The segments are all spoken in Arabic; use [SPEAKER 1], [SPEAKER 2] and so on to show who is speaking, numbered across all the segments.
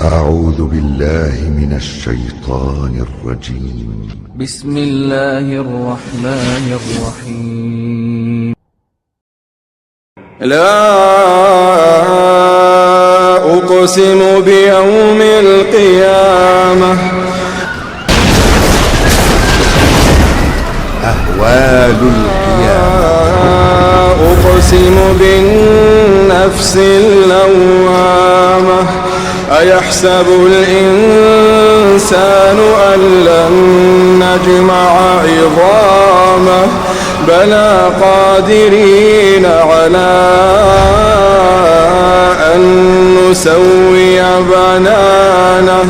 [SPEAKER 1] أعوذ بالله من الشيطان الرجيم.
[SPEAKER 2] بسم الله الرحمن الرحيم.
[SPEAKER 3] لا أقسم بيوم القيامة.
[SPEAKER 1] أهوال القيامة.
[SPEAKER 3] أقسم بالنفس اللوامة. أيحسب الإنسان أن لن نجمع عظامه بلى قادرين على أن نسوي بنانه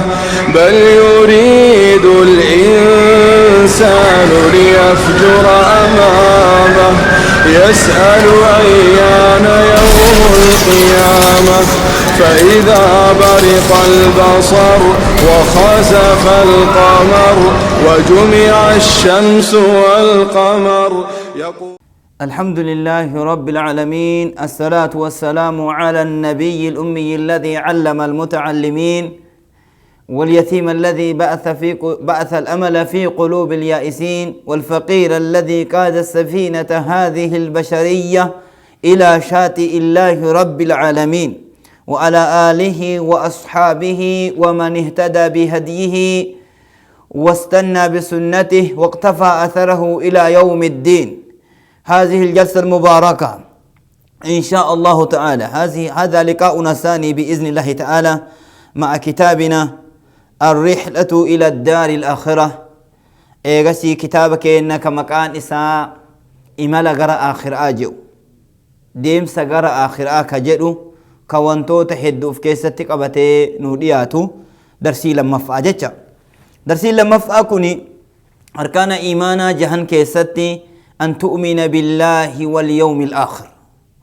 [SPEAKER 3] بل يريد الإنسان ليفجر أمامه يسأل أيان يوم القيامة فإذا برق البصر وخسف القمر وجمع الشمس والقمر
[SPEAKER 4] الحمد لله رب العالمين، الصلاة والسلام على النبي الأمي الذي علم المتعلمين واليتيم الذي بعث الأمل في قلوب اليائسين والفقير الذي قاد السفينة هذه البشرية إلى شاطئ الله رب العالمين وعلى آله وأصحابه ومن اهتدى بهديه واستنى بسنته واقتفى أثره إلى يوم الدين. هذه الجلسة المباركة إن شاء الله تعالى هذا لقاؤنا الثاني بإذن الله تعالى مع كتابنا الرحلة إلى الدار الآخرة. إيغسي كتابك إنك مكان إساء إمال غر آخر آجو ديم سغر آخر آكجرو كوانتو تحدو في كيستك أبتي نودياتو درسي لما فاجتشا درسي لما فاكوني أركان إيمانا جهن كيستي أن تؤمن بالله واليوم الآخر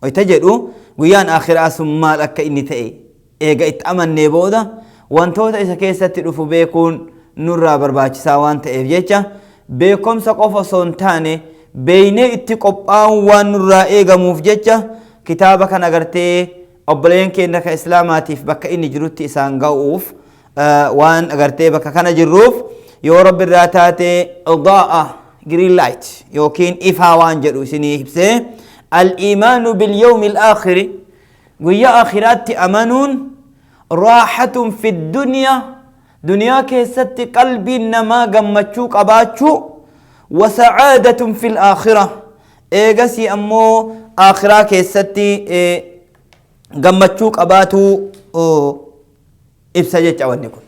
[SPEAKER 4] ويتجدو ويان آخر آسم لك إني تأي إيغا اتأمن نيبودا وانتو تأيسا كيستي رفو بيكون نرى برباچ ساوان تأيف جيچا بيكم سقوفا سونتاني بيني اتقبان وان نرى إيغا موف جيچا كتابك نغرتي أبلين كينك إسلاماتي بكا إني جروتي إسان غوف وان أغرتي بكا كان جروف يو رب الراتاتي إضاءة جرين لايت يوكين إفها وان جرو سني هبسي الإيمان باليوم الآخر ويا آخرات أمنون راحة في الدنيا دنيا كيست قلبي نما غمچو قباچو وسعادة في الآخرة إيغسي أمو آخرة كيست غمچو قباتو إبسجت أولنكم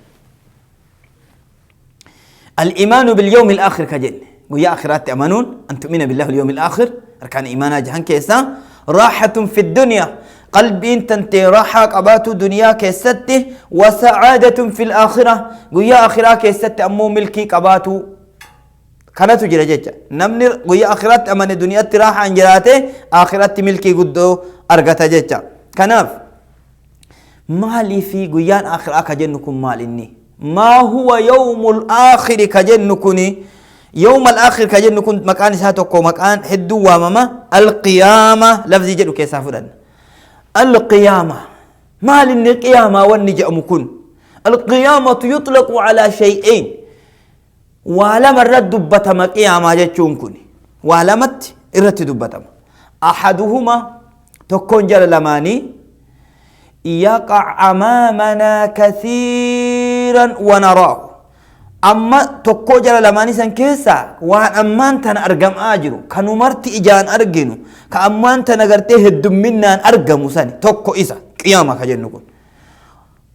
[SPEAKER 4] الإيمان باليوم الآخر كجن ويا آخرات أمنون أن تؤمن بالله اليوم الآخر أركان إيمانا جهن كيسا راحة في الدنيا قلبي تنتي راحة قباتو دنيا كيسته وسعادة في الآخرة ويا آخرات كيسته أمو ملكي قباتو كانت جرجة نمني ويا آخرات أمن الدنيا راحة انجراته آخرات ملكي قدو أرغتا جتا كناف مالي في قيان آخر كجنكم مال إني ما هو يوم الآخر كجنكني يوم الآخر كجنكم مكان ساتوكو مكان حدو وامما القيامة لفظي جدو كيسافرا القيامة مال إني قيامة ونجأ مكن القيامة يطلق على شيئين ولم الرد دبتما قيامة جتشونكني ولمت الرد دبتما أحدهما تكون جل لماني يقع أمامنا كثيرا ونراه أما تكو جل لماني سن كيسا وان أمان تن أرقم آجرو كانو مرتي إجان أرقنو كأمان تن أغرتيه الدمنا أرقمو سني تكو إسا قيامة كجنكو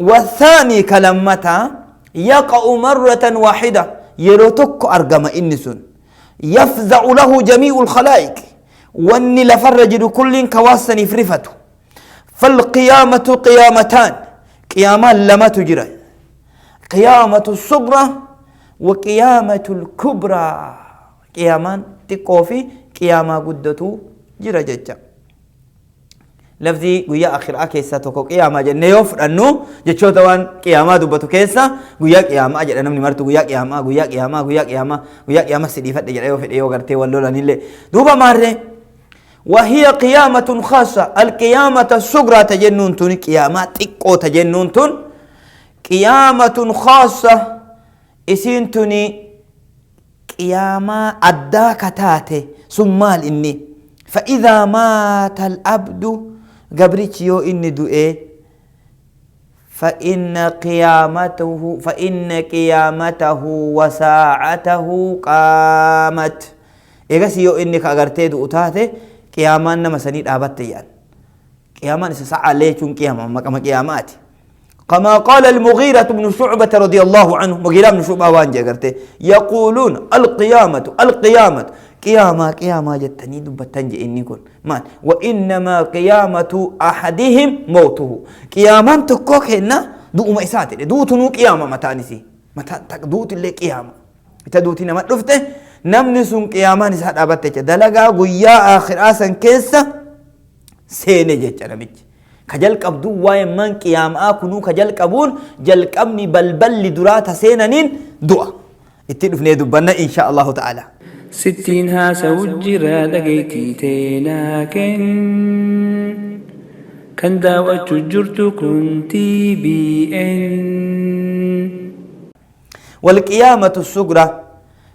[SPEAKER 4] والثاني كلمتا يقع مرة واحدة يلو تكو أرقم إنسون يفزع له جميع الخلائق واني لفرجد كل كواسني فرفته فالقيامة قيامتان قياما لما تجرى قيامة الصغرى وقيامة الكبرى قيامان تقوفي قياما قدتو جرى ججا لفظي قويا آخر كيسا توكو قياما جنة يوفر أنو جتشو دوان قياما دوبتو كيسا قويا قياما أجل أنا من مرتو قويا قياما سديفت جرى يوفر إيو غرتي واللولا نيلي دوبا ماري وهي قيامة خاصة القيامة الصغرى تجنون تون قيامة تقو تجنون تون قيامة خاصة إسنتني قيامة أداك تاتي ثم إني فإذا مات الأبد قبرتيو إني دوئي فإن قيامته وساعته قامت إيغاس يو إني كأغرتي دو تاتي قيامان نما سنيد آبات تيان قيامان سسعى ليشون قيامان مقام قيامات كما قال المغيرة بن شعبة رضي الله عنه مغيرة بن شعبة وانجا قرتي يقولون القيامة قيامة جتني دبتنج إني كن مان وإنما قيامة أحدهم موته قيامان تكوك هنا دو ما إساتي دو تنو قيامة متانسي متى دوت اللي قيامة تدوتي نما رفته نمني سن قيامان إسات أبتك دلقا قيا آخر آسن كيسا سيني جيجا نميج كجل قبدو واي من قيام كنو كجل قبول جل قبني بلبل درات سينانين دعا اتدف نيدو بنا إن شاء الله تعالى
[SPEAKER 5] 60 سوجرا لقيتي تينا كان داوة جرت كنتي بي ان
[SPEAKER 4] والقيامة الصغرى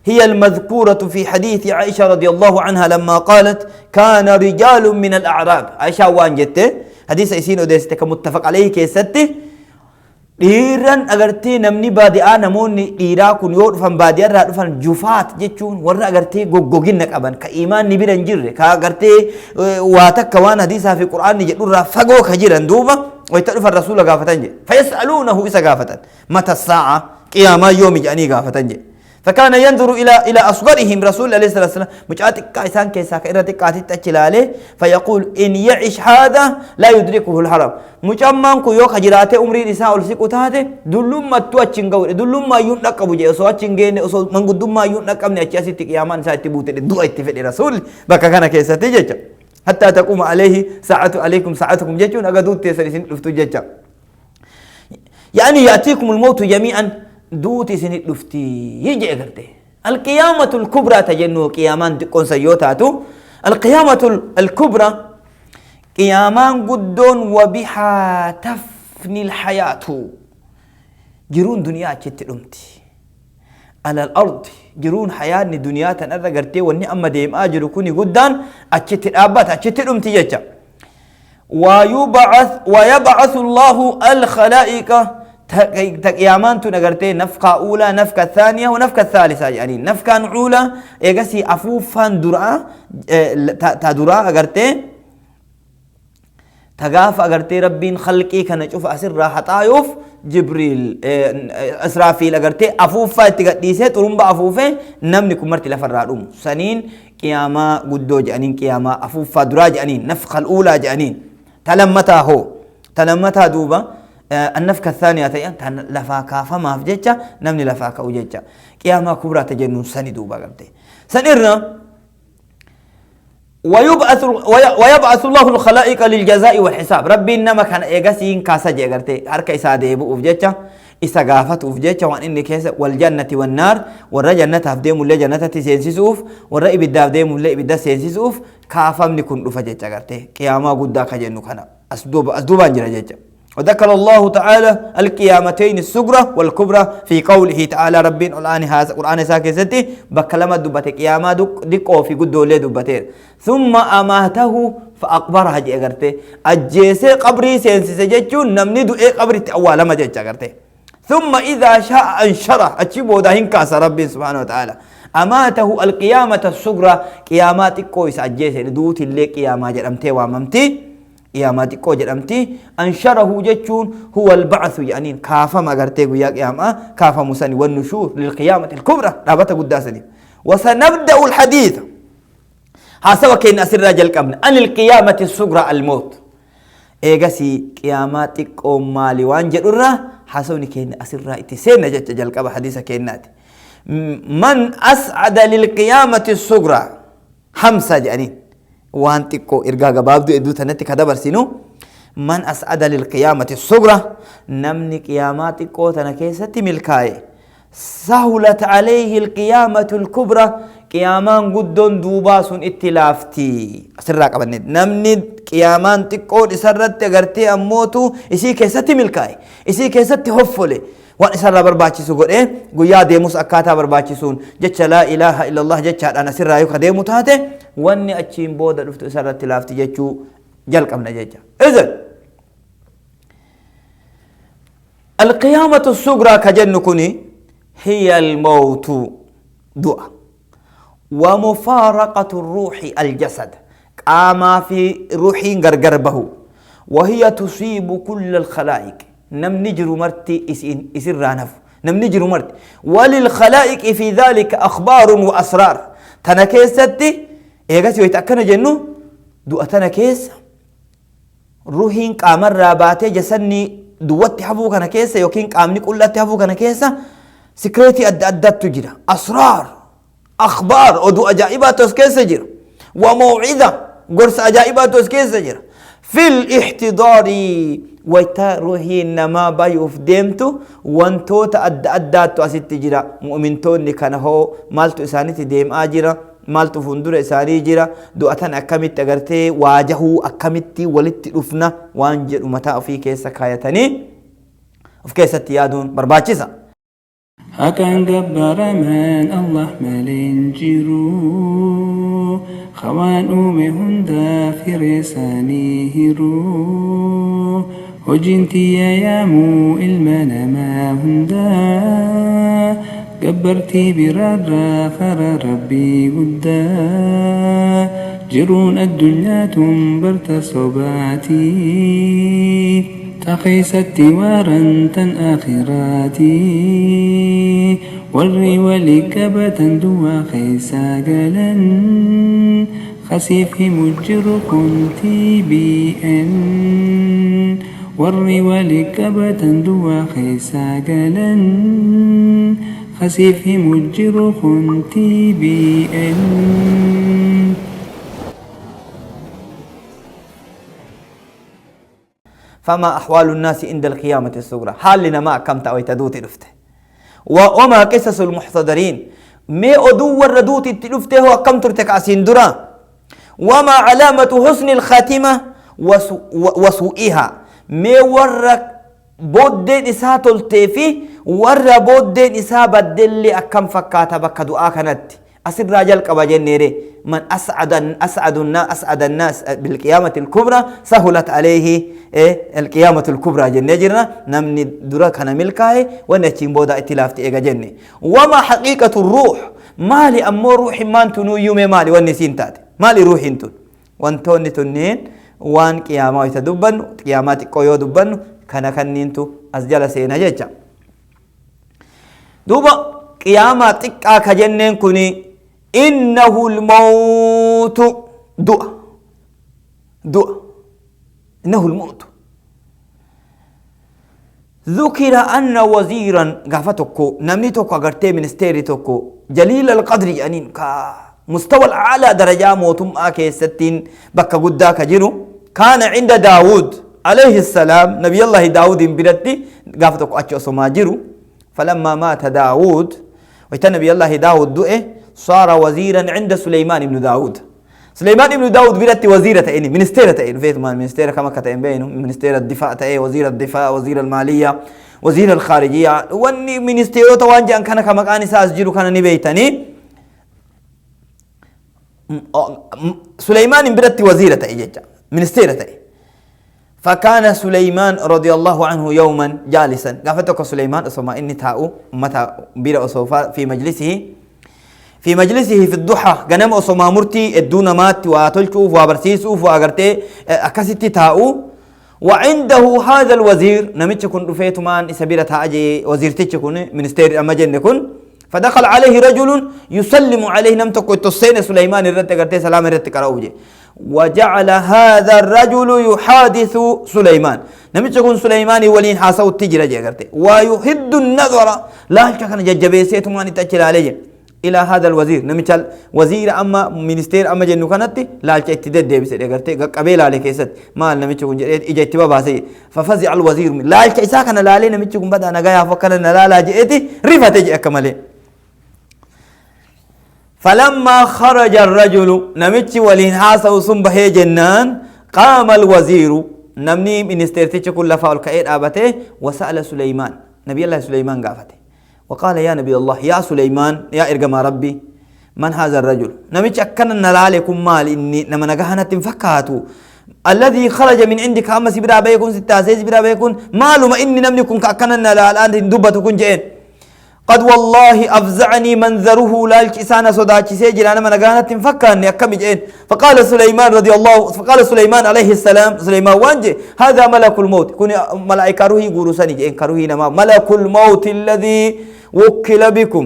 [SPEAKER 4] هي المذكورة في حديث عائشة رضي الله عنها لما قالت كان رجال من الأعراب عائشة وان جت حديث إسين أديستك متفق عليه كيستي dhiiran agartee namni baadiyaa namoonni dhiiraa kun yoo dhufan baadiyaa irraa dhufan jufaat jechuun warra agartee goggogina qaban ka iimaan ni biran jirre ka agartee waa takka waan hadiisaa fi qur'aanni jedhu irraa fagoo ka jiran duuba wayta dhufan rasuula gaafatan jedhe fayasaluunahu isa gaafatan mata saa'a qiyaamaa yoomi jedhanii gaafatan jedhe فكان ينظر إلى أصغرهم رسول الله صلى الله عليه وسلم مجاتك كايسان كيسا كإرتك قاتل تجلاله فيقول إن يعيش هذا لا يدركه الحرم مجمّن كو يوك جراته عمري نساء السيق وتاته دلوم ما تواتشين قول دلوم ما يونك أبو جي أصواتشين جين أصو من قدوم ما يونك أبني أشياء ستك يامان ساعة تبوت الدعاء اتفق رسول بكا كان كيسا تجيجا حتى تقوم عليه ساعة عليكم ساعتكم جيجون أقدود تيسرسين لفتو جيجا يعني يأتيكم الموت جميعا دوتي سنت لفتي يجي أقرته القيامة الكبرى تجنو قيامان تكون سيوتاتو القيامة الكبرى قيامان قدون وبها تفني الحياة جرون دنيا أجت لمتي على الأرض جرون حياة دنيا تنرى قرتي واني أما ديم آجر كوني قدان أجت الآبات أجت لمتي جتا ويبعث الله الخلائق تقيامان تنقرتي نفقة أولى نفقة ثانية ونفقة ثالثة يعني نفقة أولى إيقاسي أفوفان دراء تدراء أقرتي تقاف أقرتي ربين خلقي كان نشوف أسر راحة آيوف جبريل أسرافيل أقرتي أفوفا تقديسة ترمبا أفوفة نمني كمرتي لفرادوم سنين قياما قدو جانين قياما أفوفا درا جانين نفقة الأولى جانين تلمتا دوبا النفقة الثانية تيان لفاكا فما فجتشا نمني لفاكا وجتشا قياما كبرى تجنون سني دوبا قلتي سنرنا ويبعث الله الخلائق للجزاء والحساب ربي إنما كان إيغاسين كاسا جيغرتي هركا إسا ديبو وفجتشا إسا غافت وفجتشا وان إني كيسا والجنة والنار ورى جنة هفديمو اللي جنة تسينسيسوف ورى إبدا هفديمو اللي إبدا سينسيسوف كافم نكون رفجتشا قرتي قياما قدا كجنو كان أسدوبا انجرا جتشا وذكر الله تعالى القيامتين الصغرى والكبرى في قوله تعالى ربي الآن هذا القرآن ساكستي بكلمة دبتك قيامة دقو في قدو لي دبتين ثم أماته فأقبرها جي أغرتي أجيسي قبري سينسي سججون نمني دو إيه قبري أولا ما جيج أغرتي ثم إذا شاء أنشره أجيبه داهن كاس ربي سبحانه وتعالى أماته القيامة الصغرى قيامات كويس أجيسي دوتي اللي قيامة جرمتي واممتي قيامات كو جرمتي أنشره جتشون هو البعث يعني كافة ما قرتي يا قيامة كافة مساني والنشور للقيامة الكبرى رابطة قداسني وسنبدأ الحديث حسب كين أسر رجل قبل عن القيامة الصغرى الموت إيغاسي قيامات كو مالي وانجرورا حسوني كين أسر رأيتي سينا جل قبل حديثة كينات من أسعد للقيامة الصغرى حمسة يعني وانتكو إرجع بابدو إدو تنتي كذا برسينو من أسعد للقيامة الصغرى نمني قياماتكو تنكيسة ملكاي سهلت عليه القيامة الكبرى قيامان قدون دوباسون اتلافتي سراق بند نمني قيامان تقود سرت غرتي اموتو اسي كيستي ملكاي اسي كيستي حفله وان سر برباچسو غدي غيا ديموس اكاتا برباچسون جچ لا اله الا الله جچ انا سرايو كديمو تاته واني اچين بودا دفت سرت لافتي جچو جلقمنا جچ اذن القيامة الصغرى كجن كوني هي الموت دعاء ومفارقة الروح الجسد قاما في روح غرغربه وهي تصيب كل الخلائق نم نجر مرتي اسر رانف نم نجر مرتي وللخلائق في ذلك أخبار وأسرار تنكيستي ايغاسي ويتأكنا جنو دعاء تنكيس روحين قامر راباتي جسني دوات حفو كان كيسا يوكين قامني قلت حفو كان كيسا سكريتي أدت تجرى أسرار أخبار ودو أجائبات كيسا جرى وموعظة قرص أجائبات كيسا جرى في الاحتضار ويتا روحي إنما بايوف ديمتو وانتو أدت أسيت جرى مؤمنتون كان هو مالتو إسانيتي ديم آجرى مالتو فندور إساني جرى دوأتان أكامت أغرتي واجهو أكامتي ولت رفنا وانجر متاء في كيسا كايتاني وفي كيسا تيادون برباچيسا
[SPEAKER 5] أكان جبار من الله ملين جرو خوان أومي هندا في رساني هيرو وجنتي يا مو المنا ما هندا جبرتي برارا فرا ربي قدا جرون الدنيا تنبرت صباتي تخيست وارا تن آخراتي والري ولكبة دوا خيسا قلا خسيف مجر كنتي بأن والري ولكبة دوا خيسا قلا خسيف مجر كنتي بأن
[SPEAKER 4] فما أحوال الناس عند القيامة الصغرى حال لنا ما كم تأويت دوتي رفته وما قصص المحتضرين ما أدو وردوتي تلفته وكم ترتك عسين درا وما علامة حسن الخاتمة وسوئها ما ورك بودين إساء تلتفي ور بودين إساء بدل أكم فكاتا بك دعا كانت أسر راجل كباجين نيري من أسعد الناس بالقيامة الكبرى سهلت عليه القيامة الكبرى جنة جرنا نمني درا كان ملكاه ونتشين بودا اتلافتي إيجا جنة وما حقيقة الروح مالي أمو روح ما انتنو يومي مالي والنسين تاتي مالي روح انتون وانتون تنين وان قيامة يتدبن قيامات قيو دبن كان نينتو أسجل سينا جيجا دوبا قيامة تقا كجنن كوني إنه الموت دعاء إنه الموت ذكر أن وزيرا قافتكو نمنيتكو أغرتي منستيريتكو جليل القدر يعني كمستوى الأعلى درجة موتم آكي ستين بكا قداك جيرو كان عند داود عليه السلام نبي الله داود برتي قافتكو أتشو سما جيرو فلما مات داود ويتنبي نبي الله داود دؤه صار وزيرا عند سليمان بن داود سليمان بن داود بيرت وزيرة إني منستيرة إني فيت مان منستيرة كما كتئن بينه منستيرة الدفاع تأي وزير الدفاع وزير المالية وزير الخارجية واني منستيرة توانجا أن كان كما كان ساس جيرو كان نبيتني سليمان بيرت وزيرة إيجا منستيرة إيه فكان سليمان رضي الله عنه يوما جالسا قافتك سليمان أصما إني تاؤ متى بير أصوفا في مجلسه في الضحى غنم أصما مرتي الدون مات واتلشوف وبرسيسوف وأغرتي أكاسيتي تاؤ وعنده هذا الوزير نمتش كن رفيت مان إسابيرة أجي وزير تيتشكون منستير أما جنكون فدخل عليه رجل يسلم عليه نمتك وتصين سليمان الرد أغرتي سلام الرد كراوجي وجعل هذا الرجل يحادث سليمان نمتش كن سليمان ولين حاسو التجرى جاكرتي ويهد النظر لا كان ججبيسيت مان تأكل عليه إلى هذا الوزير نمتش وزير أما منستير أما جنو كانت لا تأتيد ديبس جاكرتي قبيل عليه كيست ما نمتش كن إجا اتبابا سي ففزع الوزير لا كيسا كان لا لي نمتش كن بدأ نجايا فكنا لا جئتي رفت جاء كمالي فلما خرج الرجل نمتش ولين حاسه صنبه جنان قام الوزير نمني من استرتيش كل فاول كأيد آبته وسأل سليمان نبي الله سليمان قافته وقال يا نبي الله يا سليمان يا إرقم ربي من هذا الرجل نمتش أكنا نلالكم مال إني نما نقهنا تنفكاتو الذي خرج من عندك أما سبرا بيكون ستة سبرا بيكون مالو ما إني نمنكم كأكنا نلال دبتكم جئين قد والله أفزعني منظره لا الكسان صداك سيجل أنا من أجانا تنفكرني أكمل جئين فقال سليمان رضي الله فقال سليمان عليه السلام سليمان وانجي هذا ملك الموت كوني ملائكة روحي يقولوا سني جئين كروهي نما ملك الموت الذي وكل بكم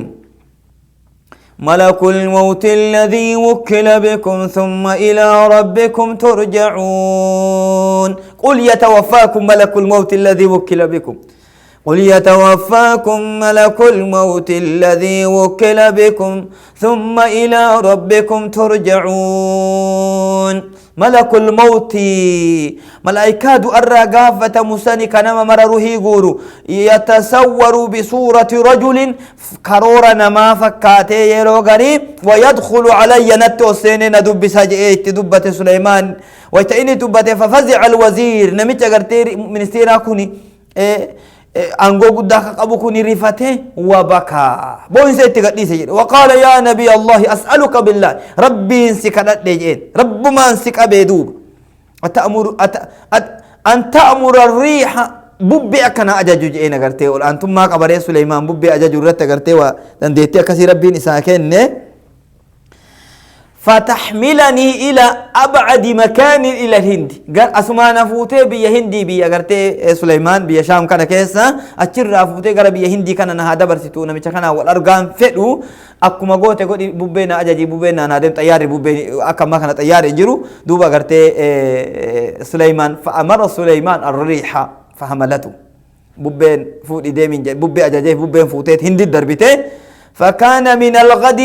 [SPEAKER 4] ملك الموت الذي وكل بكم ثم إلى ربكم ترجعون قل يتوفاكم ملك الموت الذي وكل بكم قل يتوفاكم ملك الموت الذي وكل بكم ثم إلى ربكم ترجعون ملك الموت ملائكة الرقافة مساني كنما مرره يقولوا يتصور بصورة رجل كرورنا ما فكاته يرو غريب ويدخل علي نتو سينين دب سجئت دبة سليمان ويتئني دبة ففزع الوزير نمت أغرتير منستيرا كوني أنغو قدك أبوكني رفته وبكى بوين سيتقدي سيد وقال يا نبي الله أسألك بالله ربي انسكدت ديجين رب ما انسك أبيدوب أن تأمر الريح ببي أكنا أجاجو جئين أغرتي أنتم ما قبري سليمان ببي أجاجو رت أغرتي وتنديتي أكسي ربي نساكين فتحملني إلى أبعد مكان إلى الهند قال أسمان فوتي بيا هندي بيا قرتي سليمان بيا شام كان كيسا أشر فوتي قال بيا هندي كان نهادا برسيتونا ميشكنا والأرقام فدو أكو ما قوتي قولي بوبينا أجاجي بوبينا نادم طياري بوبينا أكا ما كان طياري جرو دوبا قرتي سليمان فأمر سليمان الريح فحملته بوبين فوتي ديمين بوبي أجاجي بوبين فوتي هندي دربتي فكان من الغد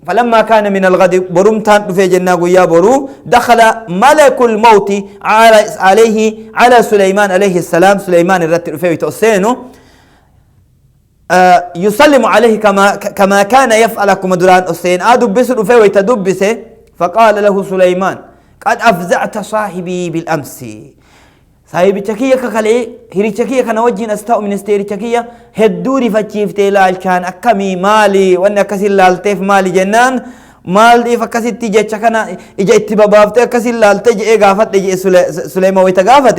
[SPEAKER 4] فلما كان من الغد برمتان في جنة ويا برو دخل ملك الموت على سليمان عليه السلام سليمان الرتل في توسينو يسلم عليه كما كان يفعل كما دوران أسين أدبس في ويتدبس فقال له سليمان قد أفزعت صاحبي بالأمس صاحبي تكية كخلي هري تكية كان وجين استاء من استيري تكية هدوري فتشيف تيلال كان أكمي مالي وانا كسي لالتف مالي جنان مال دي فكسي تيجي تشكنا إجا اتبابافت كسي لالتج إغافت إجي سليمان ويتغافت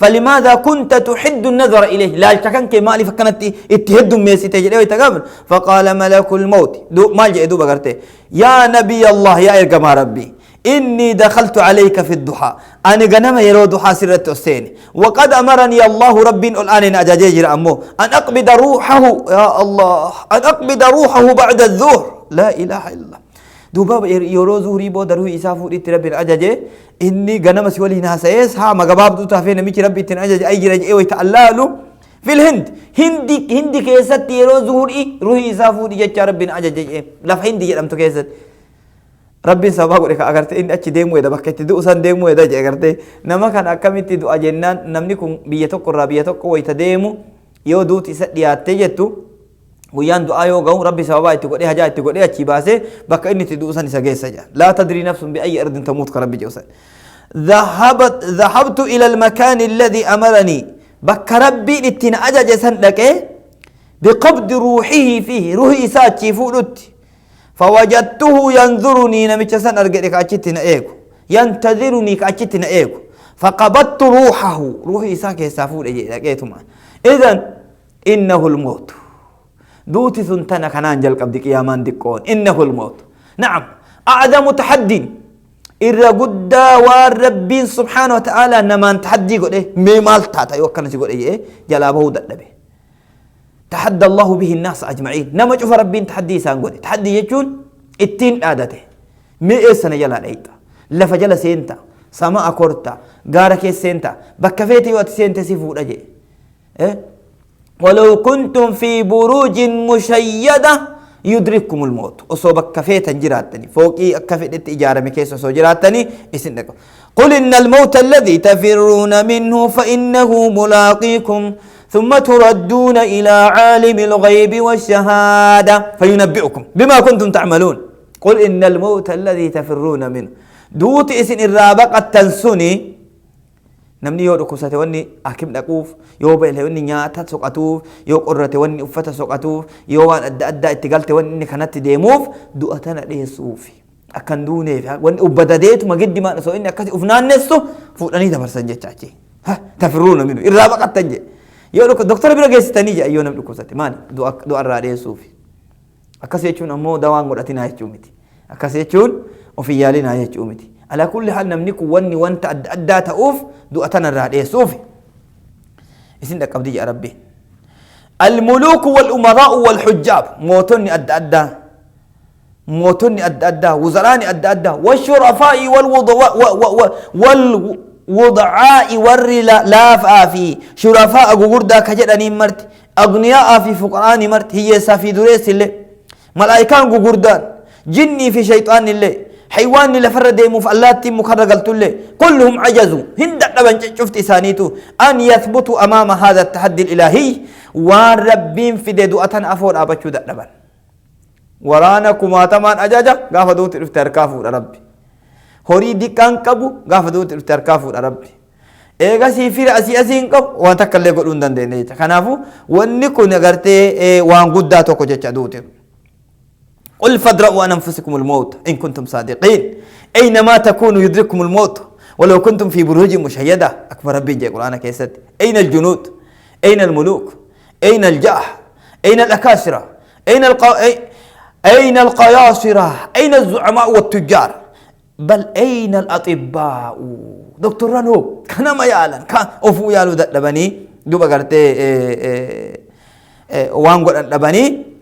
[SPEAKER 4] فلماذا كنت تحد النظر إليه لال تكن كمالي فكانت اتهد ميسي تجي ويتغافت فقال ملك الموت مال جئ دوبا قرتي يا نبي الله يا إرقم ربي إني دخلت عليك في الضحى أنا جنما يرو ضحى سرت السين وقد أمرني الله ربي الآن إن أجاجير أمه أن أقبض روحه يا الله أن أقبض روحه بعد الظهر لا إله إلا الله دوبا يرو زهري بودره إسافو إت ربي أجاجي إني جنما سوالي ناسيس ها ما جباب دوتا فين ميك ربي تن أجاجي أي جرج إيه ويتعلالو في الهند هندي كيست يرو زهري روحي إسافو دي جت ربي أجاجي لا هندي جرم تو كيست ربي سبحانه وتعالى أغرت إن أشي ديمو إذا بكت دو سان ديمو إذا جا أغرت نما كان أكمل تدو أجنان نمنيكم بيتوك الربيتوك ويتديمو يودو تسديات تجتو ويان دعاء قوم ربي سبحانه تقول إيه حاجات تقول إيه أشي باسه بك إن تدو سان سجى سجى لا تدري نفس بأي أرض تموت كربي جوسن ذهبت إلى المكان الذي أمرني بك ربي لتنا أجا جسن لك بقبض روحه فيه روحي ساتشي فولت فوجدته ينظرني نمتشسن أرجعك أشتنا إيكو ينتظرني كأشتنا إيكو فقبضت روحه روحي ساك يسافور إجيتما إذن إنه الموت دوتي ثنتنا كنان جل قبدك يا من دكون إنه الموت نعم أعظم تحدي إذا قد والرب سبحانه وتعالى نمان تحدي قد إيه ميمال تاتا يوكنا سيقول إيه جلابه دلبه تحدى الله به الناس أجمعين نما شوف ربي تحدي سانقولي تحدي يجون التين آدته مئة سنة جلا ليتا لفجل سينتا سماء كورتا غارك سينتا بكفيتي واتسينتا سيفو رجي إيه؟ ولو كنتم في بروج مشيدة يدرككم الموت أصوبك كفيتا جراتني فوقي كفيت إجارة مكيس أصو جراتني إسنك قل إن الموت الذي تفرون منه فإنه ملاقيكم ثم تردون إلى عالم الغيب والشهادة فينبئكم بما كنتم تعملون قل إن الموت الذي تفرون منه دوت إسن الرابق التنسوني نمني يو ركوسة واني أكيم نقوف يو بيله واني نياتا سوقاتوف يو قررة واني أفتا سوقاتوف يو وان أدى اتقالت واني كانت ديموف دوأتنا ليه صوفي أكن دوني واني أبداديت ما قد ما نسو إني أكاسي أفنان نسو فوقني تفرسن جيتشاكي ها تفرون منه الرابق التنجي يو دكتور بلا جيستاني جا يو نم ركوسة ماني دو أرى صوفي أكاسي يجون أمو دوان قرأتنا يجومتي أكاسي يجون وفي يالنا يجومتي على كل حال نمنيكو واني وانت أدى تأوف دوأتنا الرادية صوفي اسم دك أبدي يا ربي الملوك والأمراء والحجاب موتني أدى موتني أدى وزراني أدى والشرفاء والوضعاء والرلاف في شرفاء غوردا كجدني مرت أغنياء في فقران مرت هي سافي دريس اللي ملائكان غوردان جني في شيطان اللي حيوان لفرد مفعلات مخرجلت له كلهم عجزوا هند دبن شفت ثانيته ان يثبتوا امام هذا التحدي الالهي وربين في دعوتن افور ابچو دبن ورانا كما تمان اجاجا غافدوت افتركافو ربي هوري ديكان قبو غافدوت افتركافو ربي ايغا سيفير اسين قب وانتكله غدون دندنه كنافو وني كو نغرتي وان غدا توكو جچا دوت قل فادرؤوا عن أنفسكم الموت إن كنتم صادقين أينما تكونوا يدرككم الموت ولو كنتم في بروج مشيدة أكبر ربي جاء القرآن كيست أين الجنود أين الملوك أين الجاه أين الأكاسرة أين القياصرة أين الزعماء والتجار بل أين الأطباء دكتور رانو كان ما يعلن كان أفو يالو دبني دوبا قرتي وانغو دبني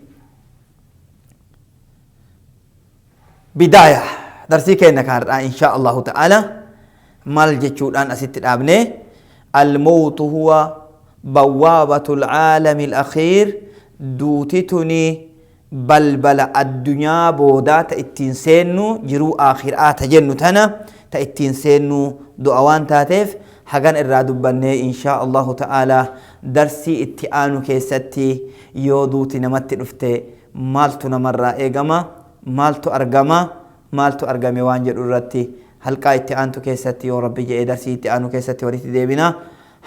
[SPEAKER 4] بداية درسي كأنك إن شاء الله تعالى مال جتشود أن أسيت الأبناء الموت هو بوابة العالم الأخير دوتتني بلبل الدنيا بودا تأتينسينو جرو آخر جنو تنا تأتينسينو دعوان تاتف حقان الرادو بني إن شاء الله تعالى درسي اتئانو كيستي يودوتي نمت رفته مالتو نمرة إيقما مالتو أرقامي وانجر الرتي halqa itti aantu keessatti yoo rabbi jedhee darsii itti aanu keessatti walitti deebina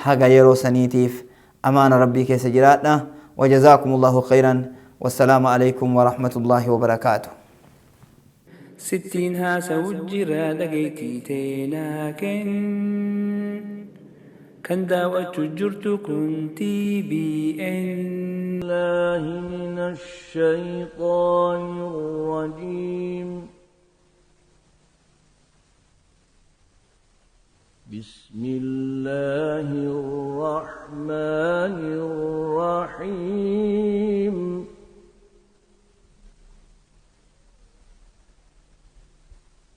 [SPEAKER 4] haga yeroo saniitiif amaana rabbii keessa jiraadha wajazaakumullahu khayran wassalaamu alaykum warahmatullahi wabarakaatuh
[SPEAKER 5] ستين هاسا وجرا دقيتي تينا كان داوة جرت كنتي بي إن الله من الشيطان الرجيم بسم الله الرحمن الرحيم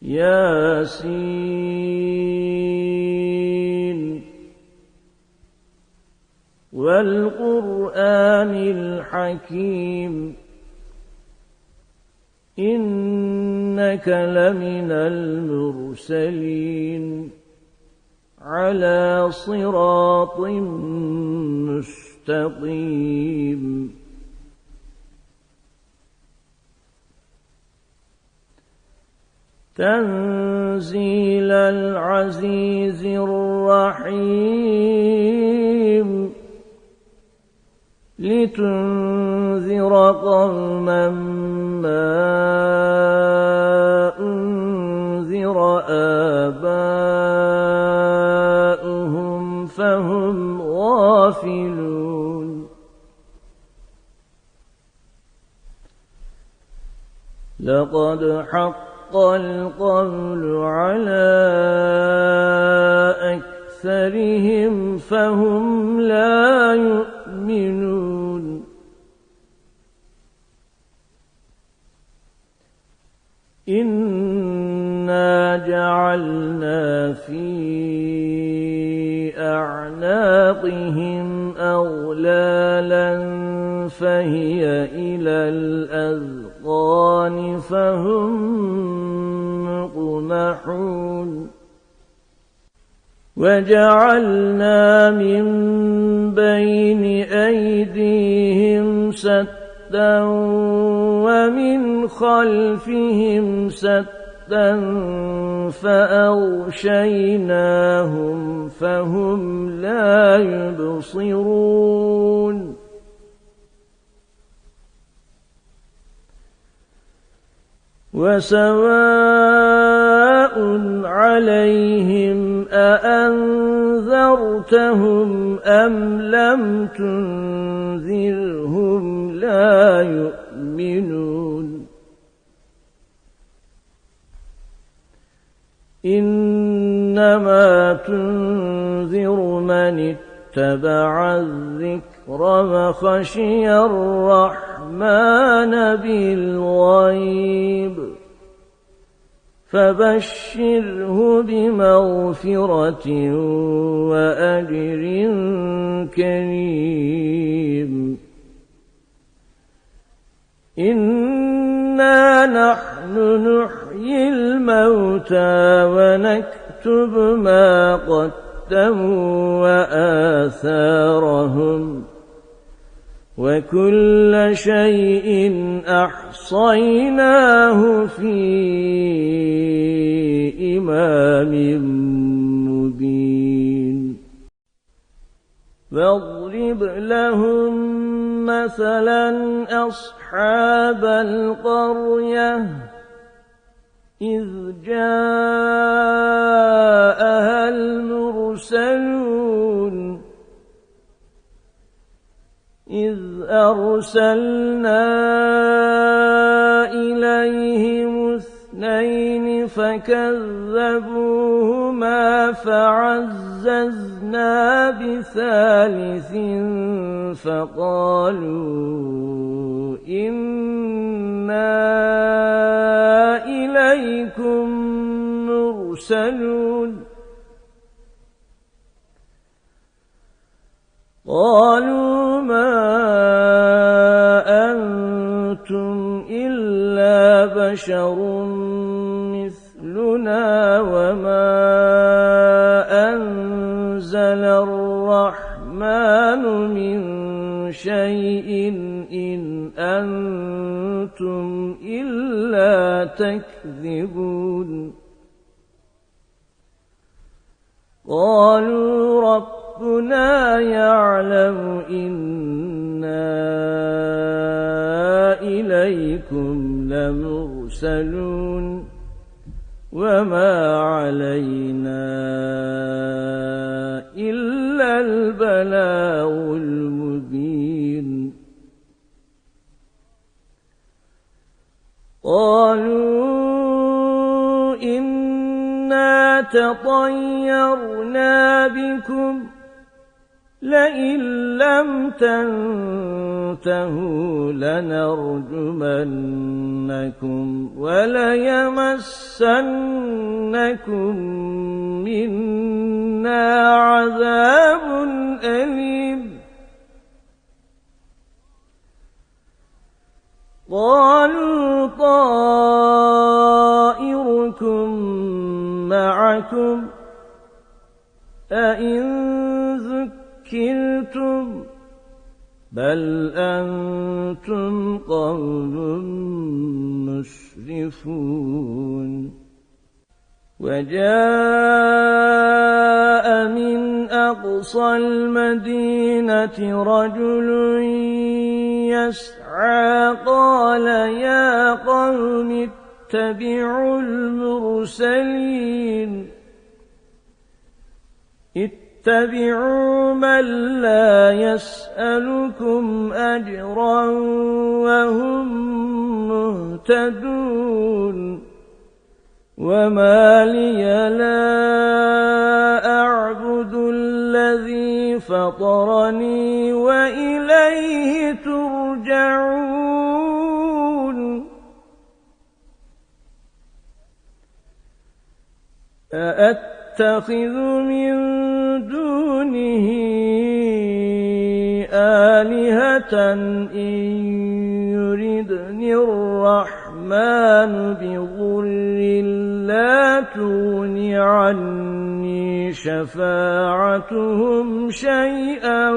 [SPEAKER 5] ياسين والقرآن الحكيم إنك لمن المرسلين على صراط مستقيم تنزيل العزيز الرحيم لتنذر قوما ما أنذر آباؤهم فهم غافلون لقد حق القول على أكثرهم فهم لا يؤمنون إنا جعلنا في أعناقهم أغلالا فهي إلى الأذقان فهم مقمحون
[SPEAKER 6] وجعلنا من بين أيديهم سدا ومن خلفهم سدا فأغشيناهم فهم لا يبصرون وسواء عليهم أأنذرتهم أم لم تنذرهم لا يؤمنون إنما تنذر من اتبع الذكر وخشي الرحمن بالغيب فبشره بمغفرة وأجر كريم إنا نحن نحيي الموتى ونكتب ما قدموا وآثارهم وكل شيء أحصيناه في إمام مبين واضرب لهم مثلا أصحاب القرية إذ جاءها المرسلون إذ أرسلنا إليهم اثنين فكذبوهما فعززنا بثالث فقالوا إنا إليكم مرسلون قالوا ما أنتم إلا بشر مثلنا وما أنزل الرحمن من شيء إن أنتم إلا تكذبون قالوا ربنا يعلم إنا إليكم لمرسلون وما علينا إلا البلاغ المبين قالوا إنا تطيرنا بكم لئن لم تنتهوا لنرجمنكم وليمسنكم منا عذاب أليم قالوا طائركم معكم أئن ذكرتم بل أنتم قوم مسرفون وجاء من أقصى المدينة رجل يسعى قال يا قوم اتبعوا المرسلين اتبعوا من لا يسألكم أجرا وهم مهتدون وما لي لا أعبد الذي فطرني وإليه ترجعون أأتخذ من دونه آلهة إن يردني الرحمن بضر لا تغن عني تغني شفاعتهم شيئا